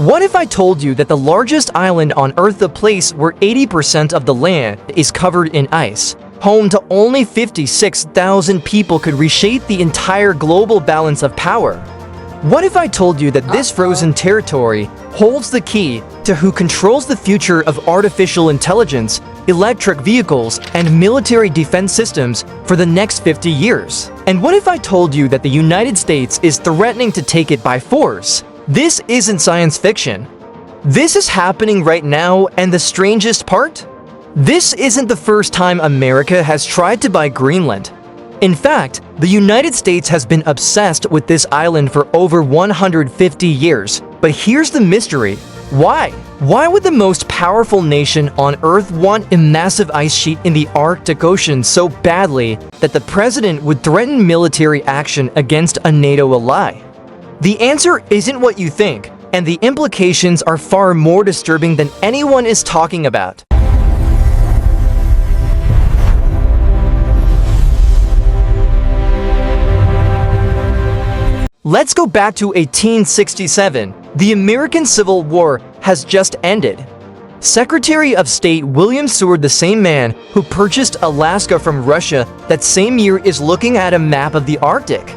What if I told you that the largest island on Earth, the place where 80% of the land is covered in ice, home to only 56,000 people, could reshape the entire global balance of power? What if I told you that this frozen territory holds the key to who controls the future of artificial intelligence, electric vehicles, and military defense systems for the next 50 years? And what if I told you that the United States is threatening to take it by force? This isn't science fiction. This is happening right now, and the strangest part? This isn't the first time America has tried to buy Greenland. In fact, the United States has been obsessed with this island for over 150 years. But here's the mystery. Why? Why would the most powerful nation on Earth want a massive ice sheet in the Arctic Ocean so badly that the president would threaten military action against a NATO ally? The answer isn't what you think, and the implications are far more disturbing than anyone is talking about. Let's go back to 1867. The American Civil War has just ended. Secretary of State William Seward, the same man who purchased Alaska from Russia that same year, is looking at a map of the Arctic.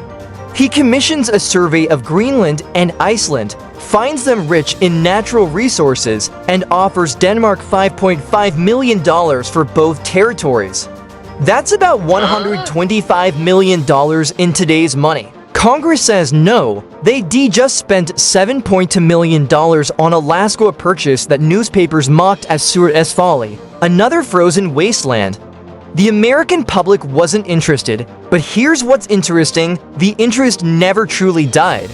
He commissions a survey of Greenland and Iceland, finds them rich in natural resources, and offers Denmark $5.5 million for both territories. That's about $125 million in today's money. Congress says no. They just spent $7.2 million on Alaska, a purchase that newspapers mocked as Seward's folly, another frozen wasteland. The American public wasn't interested, but here's what's interesting: the interest never truly died.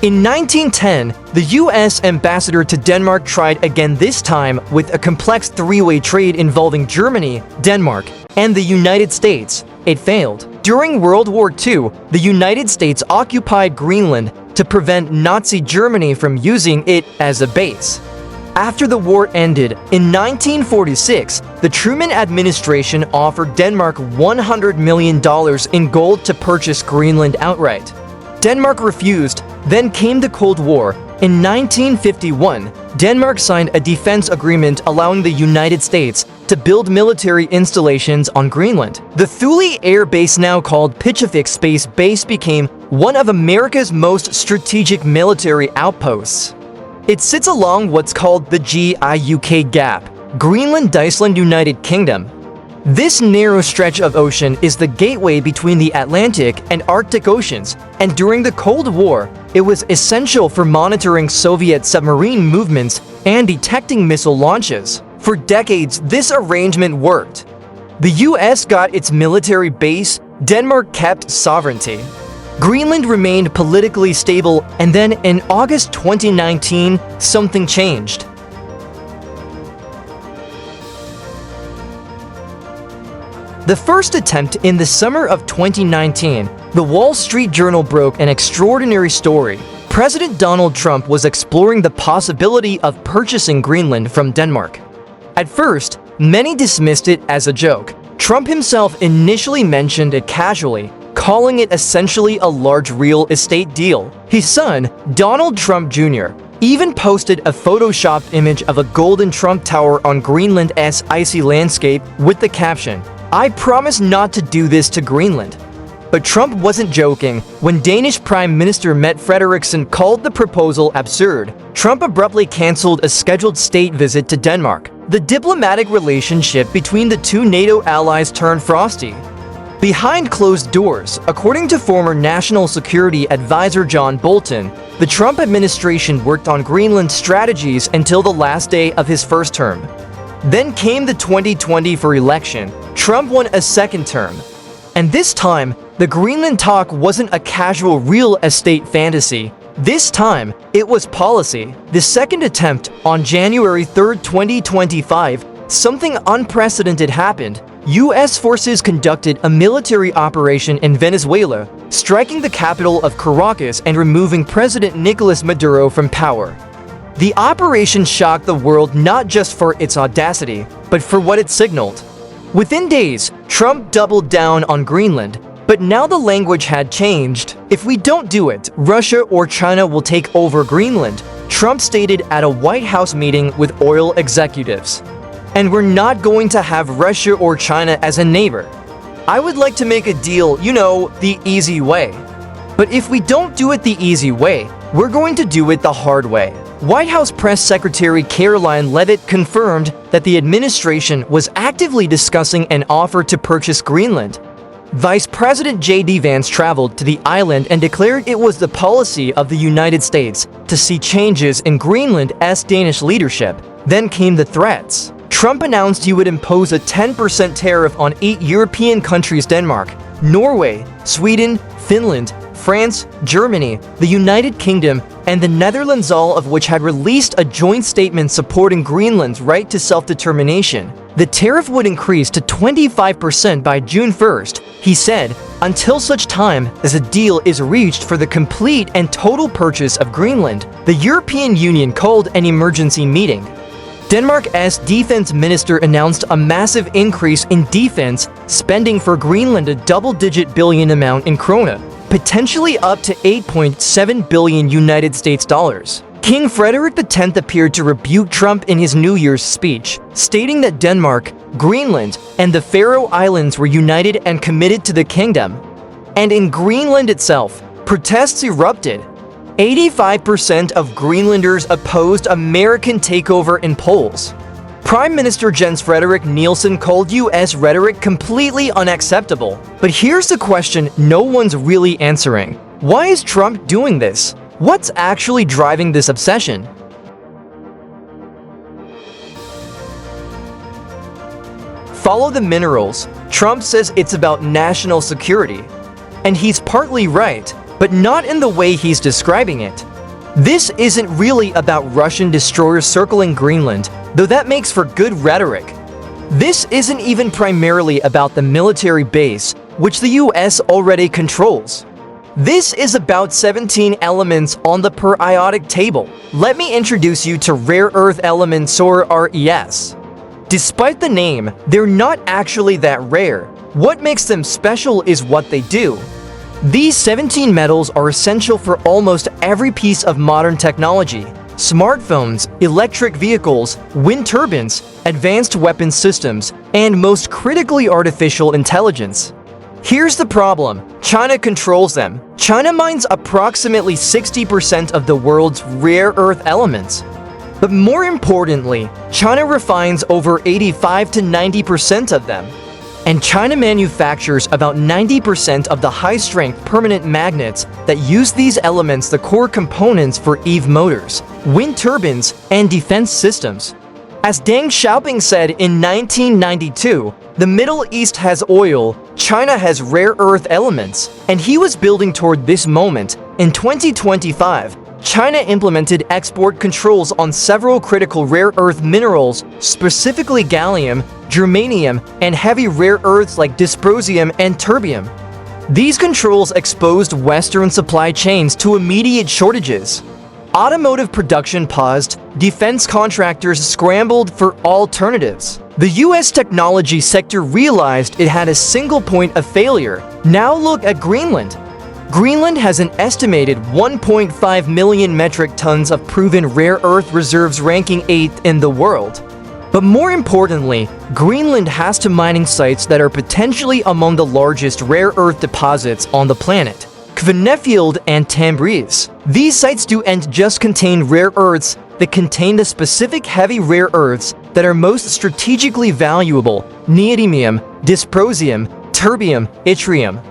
In 1910, the U.S. ambassador to Denmark tried again, this time with a complex three-way trade involving Germany, Denmark, and the United States. It failed. During World War II, the United States occupied Greenland to prevent Nazi Germany from using it as a base. After the war ended, in 1946, the Truman administration offered Denmark $100 million in gold to purchase Greenland outright. Denmark refused. Then came the Cold War. In 1951, Denmark signed a defense agreement allowing the United States to build military installations on Greenland. The Thule Air Base, now called Pichafik Space Base, became one of America's most strategic military outposts. It sits along what's called the GIUK Gap, Greenland-Iceland United Kingdom. This narrow stretch of ocean is the gateway between the Atlantic and Arctic Oceans, and during the Cold War, it was essential for monitoring Soviet submarine movements and detecting missile launches. For decades, this arrangement worked. The US got its military base, Denmark kept sovereignty. Greenland remained politically stable, and then in August 2019, something changed. The first attempt in the summer of 2019, the Wall Street Journal broke an extraordinary story. President Donald Trump was exploring the possibility of purchasing Greenland from Denmark. At first, many dismissed it as a joke. Trump himself initially mentioned it casually, calling it essentially a large real estate deal. His son, Donald Trump Jr., even posted a photoshopped image of a golden Trump Tower on Greenland's icy landscape with the caption, "I promise not to do this to Greenland." But Trump wasn't joking. When Danish Prime Minister Mette Frederiksen called the proposal absurd, Trump abruptly canceled a scheduled state visit to Denmark. The diplomatic relationship between the two NATO allies turned frosty. Behind closed doors, according to former National Security Advisor John Bolton, the Trump administration worked on Greenland strategies until the last day of his first term. Then came the 2024 election. Trump won a second term. And this time, the Greenland talk wasn't a casual real estate fantasy. This time, it was policy. The second attempt, on January 3, 2025, something unprecedented happened. U.S. forces conducted a military operation in Venezuela, striking the capital of Caracas and removing President Nicolas Maduro from power. The operation shocked the world not just for its audacity, but for what it signaled. Within days, Trump doubled down on Greenland, but now the language had changed. If we don't do it, Russia or China will take over Greenland. Trump stated at a White House meeting with oil executives. And we're not going to have Russia or China as a neighbor. I would like to make a deal, you know, the easy way. But if we don't do it the easy way, we're going to do it the hard way. White House Press Secretary Caroline Leavitt confirmed that the administration was actively discussing an offer to purchase Greenland. Vice President J.D. Vance traveled to the island and declared it was the policy of the United States to see changes in Greenland's Danish leadership. Then came the threats. Trump announced he would impose a 10% tariff on 8 European countries: Denmark, Norway, Sweden, Finland, France, Germany, the United Kingdom, and the Netherlands, all of which had released a joint statement supporting Greenland's right to self-determination. The tariff would increase to 25% by June 1st, he said, until such time as a deal is reached for the complete and total purchase of Greenland. The European Union called an emergency meeting. Denmark's defense minister announced a massive increase in defense spending for Greenland, a double-digit billion amount in krona, potentially up to 8.7 billion United States dollars. King Frederick X appeared to rebuke Trump in his New Year's speech, stating that Denmark, Greenland, and the Faroe Islands were united and committed to the kingdom. And in Greenland itself, protests erupted. 85% of Greenlanders opposed American takeover in polls. Prime Minister Jens Frederik Nielsen called U.S. rhetoric completely unacceptable. But here's the question no one's really answering. Why is Trump doing this? What's actually driving this obsession? Follow the minerals. Trump says it's about national security. And he's partly right, but not in the way he's describing it. This isn't really about Russian destroyers circling Greenland, though that makes for good rhetoric. This isn't even primarily about the military base, which the US already controls. This is about 17 elements on the periodic table. Let me introduce you to rare earth elements, or RES. Despite the name, they're not actually that rare. What makes them special is what they do. These 17 metals are essential for almost every piece of modern technology: smartphones, electric vehicles, wind turbines, advanced weapons systems, and most critically, artificial intelligence. Here's the problem: China controls them. China mines approximately 60% of the world's rare earth elements. But more importantly, China refines over 85 to 90% of them. And China manufactures about 90% of the high-strength permanent magnets that use these elements, the core components for EV motors, wind turbines, and defense systems. As Deng Xiaoping said in 1992, the Middle East has oil, China has rare earth elements, and he was building toward this moment. In 2025, China implemented export controls on several critical rare earth minerals, specifically gallium, germanium, and heavy rare earths like dysprosium and terbium. These controls exposed Western supply chains to immediate shortages. Automotive production paused, defense contractors scrambled for alternatives. The US technology sector realized it had a single point of failure. Now look at Greenland. Greenland has an estimated 1.5 million metric tons of proven rare earth reserves, ranking 8th in the world. But more importantly, Greenland has two mining sites that are potentially among the largest rare earth deposits on the planet: Kvanefjeld and Tambris. These sites don't just contain rare earths, they contain the specific heavy rare earths that are most strategically valuable: neodymium, dysprosium, terbium, yttrium.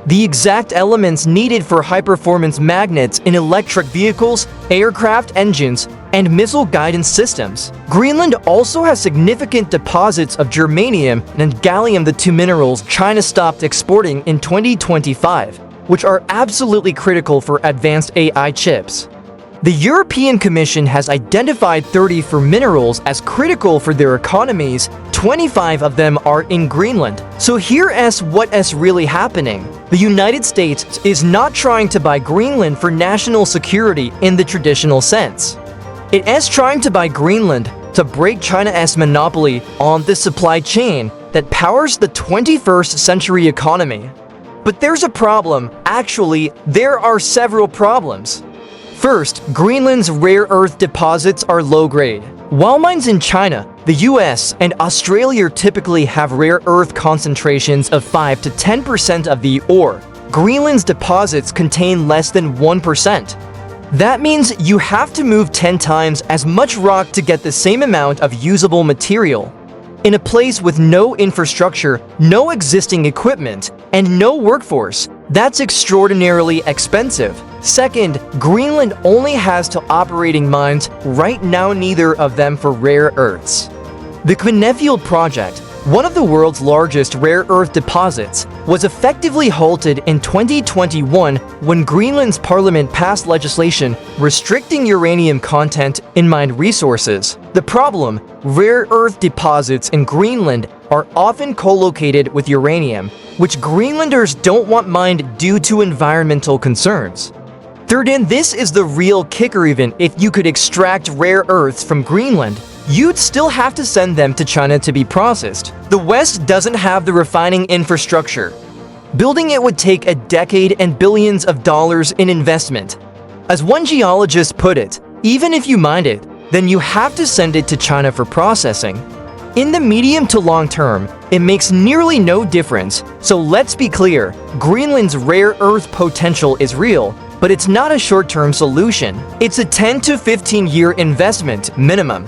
The exact elements needed for high-performance magnets in electric vehicles, aircraft engines, and missile guidance systems. Greenland also has significant deposits of germanium and gallium, the two minerals China stopped exporting in 2025, which are absolutely critical for advanced AI chips. The European Commission has identified 34 minerals as critical for their economies. 25 of them are in Greenland. So here's what's really happening. The United States is not trying to buy Greenland for national security in the traditional sense. It is trying to buy Greenland to break China's monopoly on the supply chain that powers the 21st century economy. But there's a problem. Actually, there are several problems. First, Greenland's rare earth deposits are low-grade. While mines in China, the US, and Australia typically have rare earth concentrations of 5 to 10% of the ore, Greenland's deposits contain less than 1%. That means you have to move 10 times as much rock to get the same amount of usable material. In a place with no infrastructure, no existing equipment, and no workforce, that's extraordinarily expensive. Second, Greenland only has two operating mines, right now neither of them for rare earths. The Kvanefjeld project, one of the world's largest rare earth deposits, was effectively halted in 2021 when Greenland's parliament passed legislation restricting uranium content in mined resources. The problem: rare earth deposits in Greenland are often co-located with uranium, which Greenlanders don't want mined due to environmental concerns. Third, and this is the real kicker, even if you could extract rare earths from Greenland, you'd still have to send them to China to be processed. The West doesn't have the refining infrastructure. Building it would take a decade and billions of dollars in investment. As one geologist put it, even if you mine it, then you have to send it to China for processing. In the medium to long term, it makes nearly no difference, so let's be clear, Greenland's rare earth potential is real, but it's not a short-term solution. It's a 10 to 15-year investment minimum.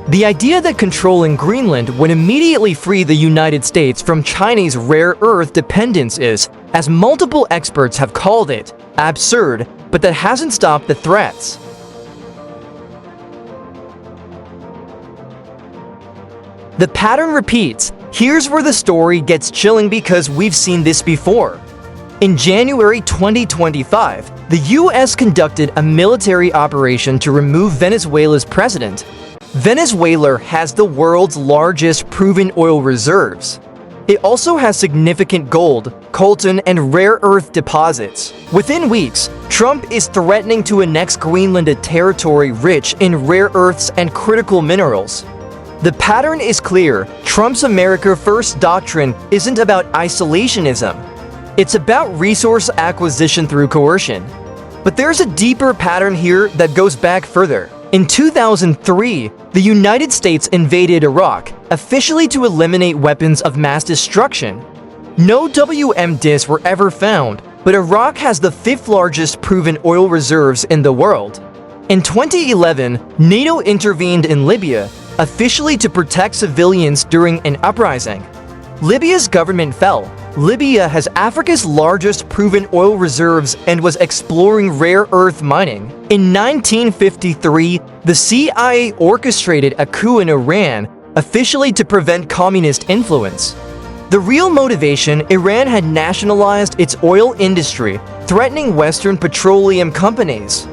The idea that controlling Greenland would immediately free the United States from Chinese rare earth dependence is, as multiple experts have called it, absurd, but that hasn't stopped the threats. The pattern repeats. Here's where the story gets chilling because we've seen this before. In January 2025, the US conducted a military operation to remove Venezuela's president. Venezuela has the world's largest proven oil reserves. It also has significant gold, coltan, and rare earth deposits. Within weeks, Trump is threatening to annex Greenland, a territory rich in rare earths and critical minerals. The pattern is clear. Trump's America First doctrine isn't about isolationism. It's about resource acquisition through coercion. But there's a deeper pattern here that goes back further. In 2003, the United States invaded Iraq, officially to eliminate weapons of mass destruction. No WMDs were ever found, but Iraq has the 5th largest proven oil reserves in the world. In 2011, NATO intervened in Libya, officially to protect civilians during an uprising. Libya's government fell. Libya has Africa's largest proven oil reserves and was exploring rare earth mining. In 1953, the CIA orchestrated a coup in Iran, officially to prevent communist influence. The real motivation: Iran had nationalized its oil industry, threatening Western petroleum companies.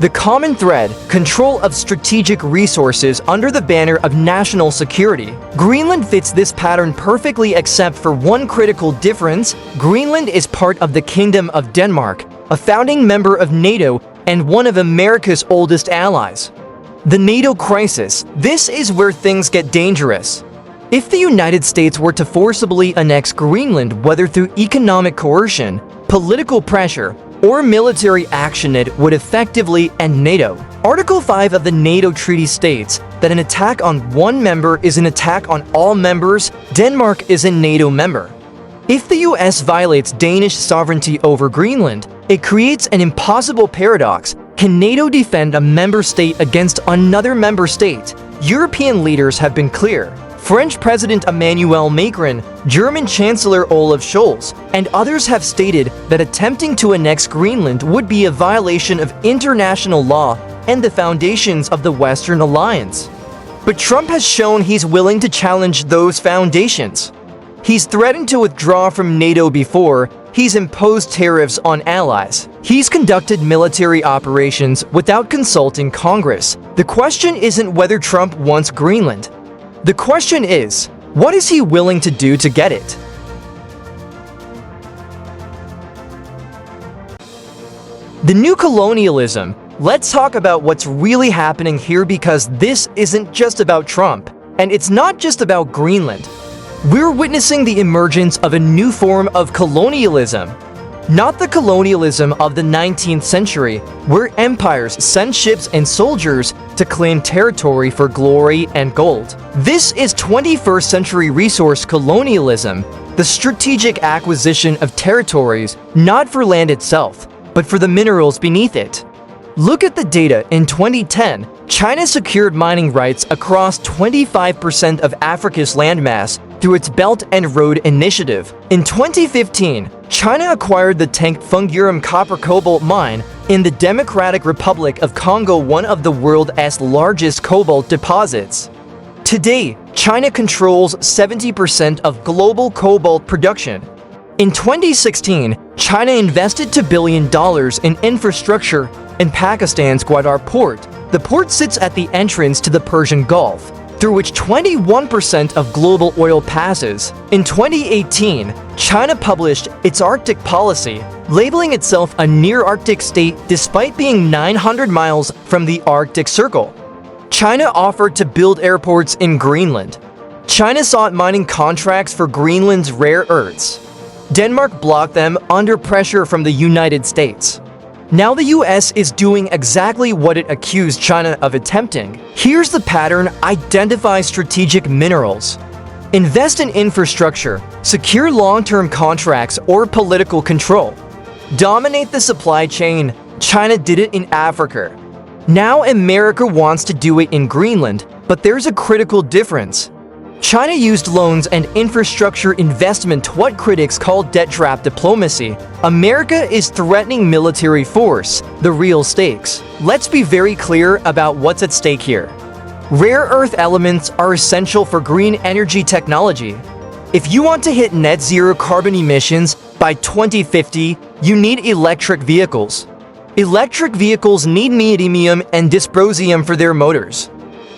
The common thread: control of strategic resources under the banner of national security. Greenland fits this pattern perfectly, except for one critical difference: Greenland is part of the Kingdom of Denmark, a founding member of NATO and one of America's oldest allies. The NATO crisis. This is where things get dangerous. If the United States were to forcibly annex Greenland, whether through economic coercion, political pressure, or military action, it would effectively end NATO. Article 5 of the NATO Treaty states that an attack on one member is an attack on all members. Denmark is a NATO member. If the US violates Danish sovereignty over Greenland, it creates an impossible paradox. Can NATO defend a member state against another member state? European leaders have been clear. French President Emmanuel Macron, German Chancellor Olaf Scholz, and others have stated that attempting to annex Greenland would be a violation of international law and the foundations of the Western Alliance. But Trump has shown he's willing to challenge those foundations. He's threatened to withdraw from NATO before. He's imposed tariffs on allies. He's conducted military operations without consulting Congress. The question isn't whether Trump wants Greenland. The question is, what is he willing to do to get it? The new colonialism. Let's talk about what's really happening here, because this isn't just about Trump, and it's not just about Greenland. We're witnessing the emergence of a new form of colonialism. not the colonialism of the 19th century, where empires sent ships and soldiers to claim territory for glory and gold. This is 21st century resource colonialism, the strategic acquisition of territories not for land itself, but for the minerals beneath it. Look at the data. In 2010, China secured mining rights across 25% of Africa's landmass through its Belt and Road Initiative. In 2015, China acquired the Tank Fungurum copper-cobalt mine in the Democratic Republic of Congo, one of the world's largest cobalt deposits. Today, China controls 70% of global cobalt production. In 2016, China invested $2 billion in infrastructure in Pakistan's Gwadar port. The port sits at the entrance to the Persian Gulf, through which 21% of global oil passes. In 2018, China published its Arctic policy, labeling itself a near-Arctic state despite being 900 miles from the Arctic Circle. China offered to build airports in Greenland. China sought mining contracts for Greenland's rare earths. Denmark blocked them under pressure from the United States. Now the US is doing exactly what it accused China of attempting. Here's the pattern: identify strategic minerals, invest in infrastructure, secure long-term contracts or political control, dominate the supply chain. China did it in Africa. Now America wants to do it in Greenland, but there's a critical difference. China used loans and infrastructure investment, what critics call debt trap diplomacy. America is threatening military force, the real stakes. Let's be very clear about what's at stake here. Rare earth elements are essential for green energy technology. If you want to hit net zero carbon emissions by 2050, you need electric vehicles. Electric vehicles need neodymium and dysprosium for their motors.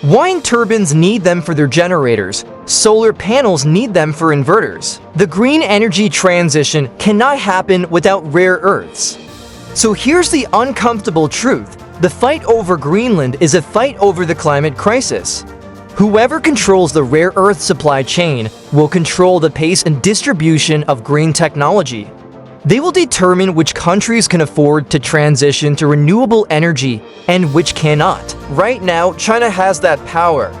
Wind turbines need them for their generators. Solar panels need them for inverters. The green energy transition cannot happen without rare earths. So here's the uncomfortable truth. The fight over Greenland is a fight over the climate crisis. Whoever controls the rare earth supply chain will control the pace and distribution of green technology. They will determine which countries can afford to transition to renewable energy and which cannot. Right now, China has that power.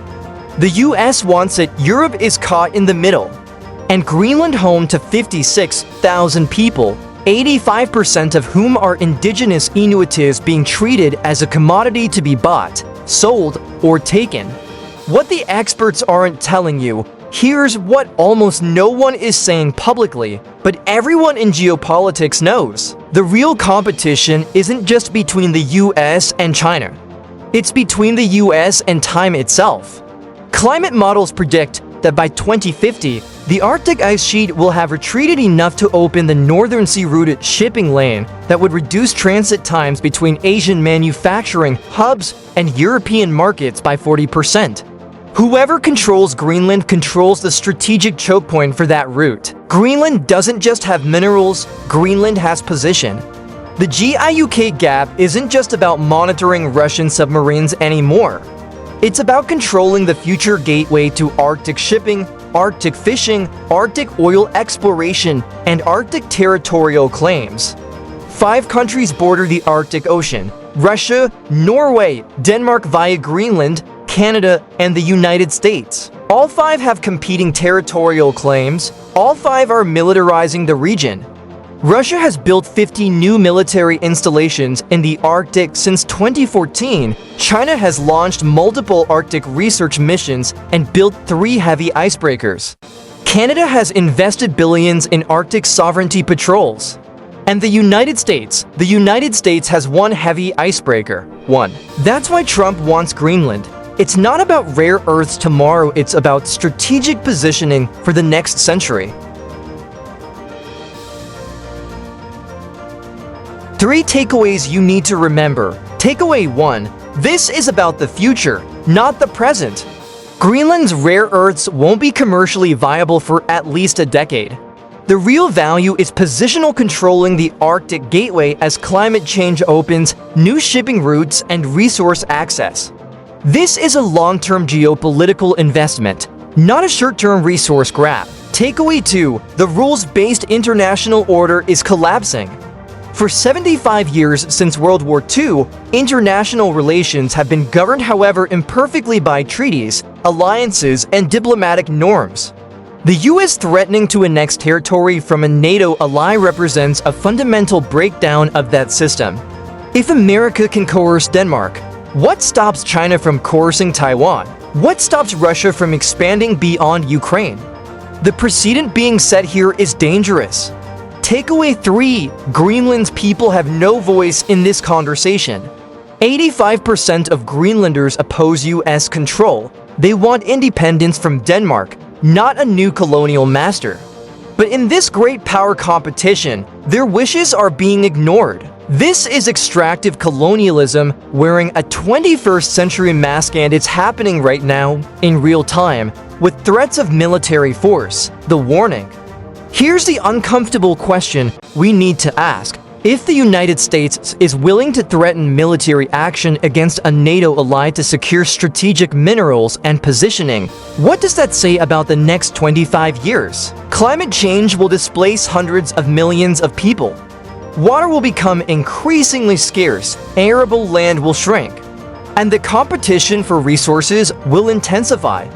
The US wants it, Europe is caught in the middle. And Greenland, home to 56,000 people, 85% of whom are indigenous Inuits, being treated as a commodity to be bought, sold, or taken. What the experts aren't telling you, here's what almost no one is saying publicly, but everyone in geopolitics knows. The real competition isn't just between the US and China. It's between the US and time itself. Climate models predict that by 2050, the Arctic ice sheet will have retreated enough to open the Northern Sea routed shipping lane that would reduce transit times between Asian manufacturing hubs and European markets by 40%. Whoever controls Greenland controls the strategic choke point for that route. Greenland doesn't just have minerals, Greenland has position. The GIUK gap isn't just about monitoring Russian submarines anymore. It's about controlling the future gateway to Arctic shipping, Arctic fishing, Arctic oil exploration, and Arctic territorial claims. 5 countries border the Arctic Ocean: Russia, Norway, Denmark via Greenland, Canada, and the United States. All 5 have competing territorial claims. All 5 are militarizing the region. Russia has built 50 new military installations in the Arctic since 2014. China has launched multiple Arctic research missions and built 3 heavy icebreakers. Canada has invested billions in Arctic sovereignty patrols. And the United States has 1 heavy icebreaker. 1. That's why Trump wants Greenland. It's not about rare earths tomorrow, it's about strategic positioning for the next century. 3 takeaways you need to remember. Takeaway 1. This is about the future, not the present. Greenland's rare earths won't be commercially viable for at least a decade. The real value is positional, controlling the Arctic gateway as climate change opens new shipping routes and resource access. This is a long-term geopolitical investment, not a short-term resource grab. Takeaway 2. The rules-based international order is collapsing. For 75 years since World War II, international relations have been governed, however imperfectly, by treaties, alliances, and diplomatic norms. The US threatening to annex territory from a NATO ally represents a fundamental breakdown of that system. If America can coerce Denmark, what stops China from coercing Taiwan? What stops Russia from expanding beyond Ukraine? The precedent being set here is dangerous. Takeaway 3. Greenland's people have no voice in this conversation. 85% of Greenlanders oppose US control. They want independence from Denmark, not a new colonial master. But in this great power competition, their wishes are being ignored. This is extractive colonialism wearing a 21st century mask, and it's happening right now, in real time, with threats of military force. The warning. Here's the uncomfortable question we need to ask. If the United States is willing to threaten military action against a NATO ally to secure strategic minerals and positioning, what does that say about the next 25 years? Climate change will displace hundreds of millions of people. Water will become increasingly scarce, arable land will shrink, and the competition for resources will intensify.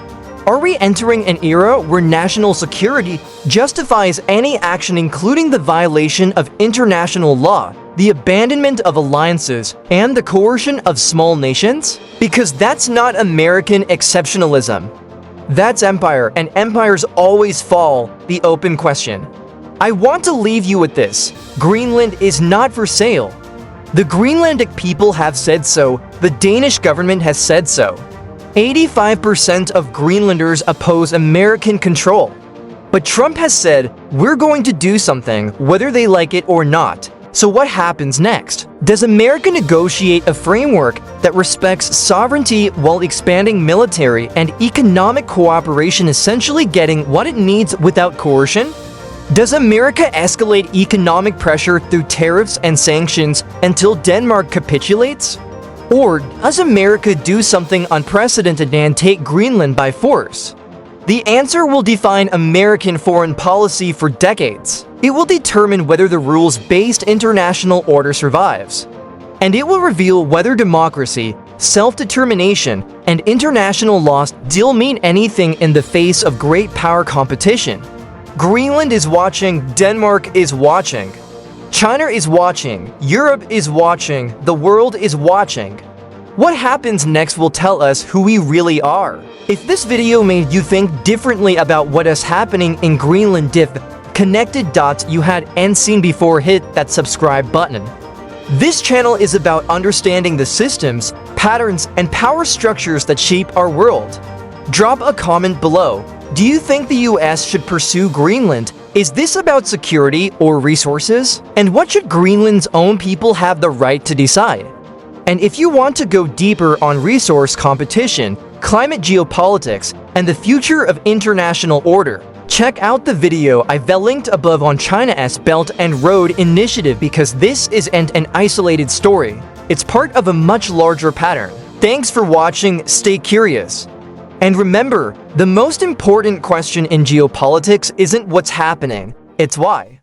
Are we entering an era where national security justifies any action, including the violation of international law, the abandonment of alliances, and the coercion of small nations? Because that's not American exceptionalism. That's empire, and empires always fall. The open question. I want to leave you with this. Greenland is not for sale. The Greenlandic people have said so. The Danish government has said so. 85% of Greenlanders oppose American control. But Trump has said, we're going to do something, whether they like it or not. So what happens next? Does America negotiate a framework that respects sovereignty while expanding military and economic cooperation, essentially getting what it needs without coercion? Does America escalate economic pressure through tariffs and sanctions until Denmark capitulates? Or does America do something unprecedented and take Greenland by force? The answer will define American foreign policy for decades. It will determine whether the rules-based international order survives. And it will reveal whether democracy, self-determination, and international law still mean anything in the face of great power competition. Greenland is watching, Denmark is watching. China is watching, Europe is watching, the world is watching. What happens next will tell us who we really are. If this video made you think differently about what is happening in Greenland, if connected dots you hadn't seen before, hit that subscribe button. This channel is about understanding the systems, patterns, and power structures that shape our world. Drop a comment below. Do you think the US should pursue Greenland? Is this about security or resources? And what should Greenland's own people have the right to decide? And if you want to go deeper on resource competition, climate geopolitics, and the future of international order, check out the video I've linked above on China's Belt and Road Initiative, because this isn't an isolated story. It's part of a much larger pattern. Thanks for watching, stay curious. And remember, the most important question in geopolitics isn't what's happening, it's why.